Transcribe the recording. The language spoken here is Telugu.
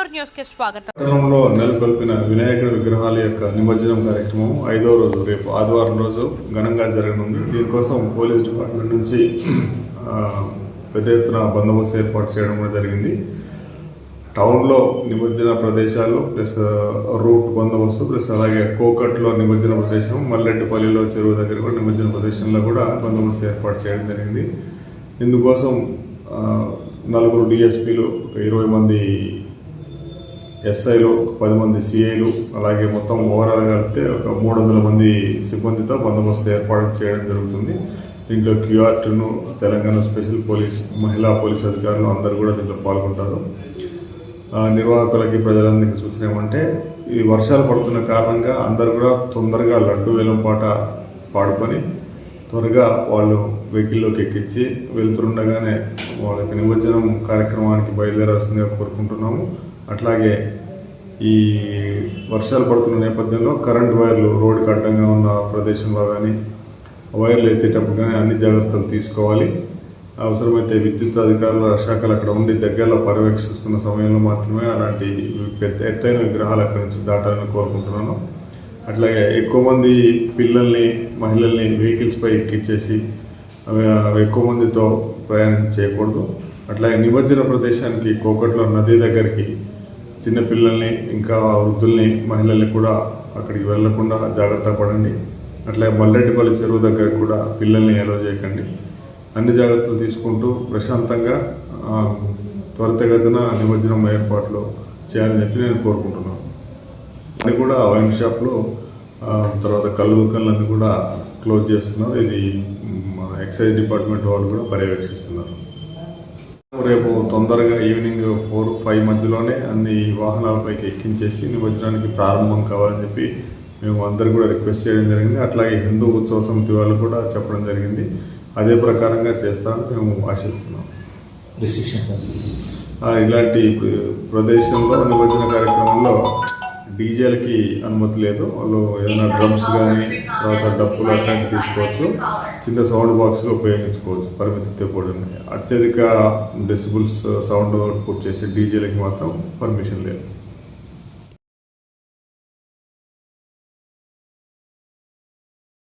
నెట్వర్క్ న్యూస్ కి స్వాగతం. పట్టణంలో నెలకొల్పిన వినాయకుడి విగ్రహాల యొక్క నిమజ్జనం కార్యక్రమం 5వ రోజు రేపు ఆదివారం రోజు ఘనంగా జరగనుంది. దీనికోసం పోలీస్ డిపార్ట్మెంట్ నుంచి పెద్ద ఎత్తున బందోబస్తు ఏర్పాటు చేయడం జరిగింది. టౌన్లో నిమజ్జన ప్రదేశాలు ప్లస్ రూట్ బందోబస్తు ప్లస్ అలాగే కోకట్లో నిమజ్జన ప్రదేశం, మల్లెడ్డిపల్లిలో చెరువు దగ్గర కూడా నిమజ్జన ప్రదేశంలో కూడా బందోబస్తు ఏర్పాటు చేయడం జరిగింది. ఇందుకోసం 4 డిఎస్పీలు, 20 మంది ఎస్ఐలు, 10 మంది సిఐలు, అలాగే మొత్తం ఓవరాల్గా కలిపితే ఒక 300 మంది సిబ్బందితో బందోబస్తు ఏర్పాటు చేయడం జరుగుతుంది. దీంట్లో క్యూఆర్టీను, తెలంగాణ స్పెషల్ పోలీస్, మహిళా పోలీస్ అధికారులు అందరూ కూడా దీంట్లో పాల్గొంటారు. నిర్వాహకులకి ప్రజలందరికీ సూచన ఏమంటే, ఈ వర్షాలు పడుతున్న కారణంగా అందరూ కూడా తొందరగా లడ్డు వేలం పాట పాడుకొని త్వరగా వాళ్ళు వెహికల్లోకి ఎక్కించి వెళ్తుండగానే వాళ్ళకి నిమజ్జనం కార్యక్రమానికి బయలుదేరాల్సిందిగా కోరుకుంటున్నాము. అట్లాగే ఈ వర్షాలు పడుతున్న నేపథ్యంలో కరెంట్ వైర్లు రోడ్డుకి అడ్డంగా ఉన్న ప్రదేశంలో కానీ వైర్లు ఎత్తేటప్పుడు కానీ అన్ని జాగ్రత్తలు తీసుకోవాలి. అవసరమైతే విద్యుత్ అధికారుల శాఖలు అక్కడ ఉండి దగ్గరలో పర్యవేక్షిస్తున్న సమయంలో మాత్రమే అలాంటి ఎత్తైన విగ్రహాలు అక్కడి నుంచి దాటాలని కోరుకుంటున్నాను. అట్లాగే ఎక్కువ మంది పిల్లల్ని, మహిళల్ని వెహికల్స్పై ఎక్కించేసి ఎక్కువ మందితో ప్రయాణం చేయకూడదు. అట్లాగే నిమజ్జన ప్రదేశానికి కోకట్లో నది దగ్గరికి చిన్నపిల్లల్ని, ఇంకా వృద్ధుల్ని, మహిళల్ని కూడా అక్కడికి వెళ్లకుండా జాగ్రత్త పడండి. అట్లాగే మల్లెడ్డిపల్లి చెరువు దగ్గర కూడా పిల్లల్ని ఎలో చేయకండి. అన్ని జాగ్రత్తలు తీసుకుంటూ ప్రశాంతంగా త్వరితగతిన నిమజ్జనం ఏర్పాట్లు చేయాలని చెప్పి నేను కోరుకుంటున్నాను. అది కూడా వైన్ షాప్లో తర్వాత కళ్ళు దుకాణాలన్నీ కూడా క్లోజ్ చేస్తున్నారు. ఇది మన ఎక్సైజ్ డిపార్ట్మెంట్ వాళ్ళు కూడా పర్యవేక్షిస్తున్నారు. రేపు తొందరగా ఈవినింగ్ 4-5 మధ్యలోనే అన్ని వాహనాలపైకి ఎక్కించేసి నిమజ్జనానికి ప్రారంభం కావాలని చెప్పి మేము అందరు కూడా రిక్వెస్ట్ చేయడం జరిగింది. అట్లాగే హిందూ ఉత్సవ సమితి వాళ్ళు కూడా చెప్పడం జరిగింది. అదే ప్రకారంగా చేస్తామని మేము ఆశిస్తున్నాం. ఇలాంటి ప్రదేశంలో నిమజ్జన కార్యక్రమంలో డీజేలకి అనుమతి లేదు. వాళ్ళు ఏదైనా డ్రమ్స్ కానీ తర్వాత డప్పులు అట్లాంటివి తీసుకోవచ్చు. చిన్న సౌండ్ బాక్స్లో ఉపయోగించుకోవచ్చు పరిమితితో కూడిన. అత్యధిక డెసిబుల్స్ సౌండ్ అవుట్పుట్ చేసే డీజేలకి మాత్రం పర్మిషన్ లేదు.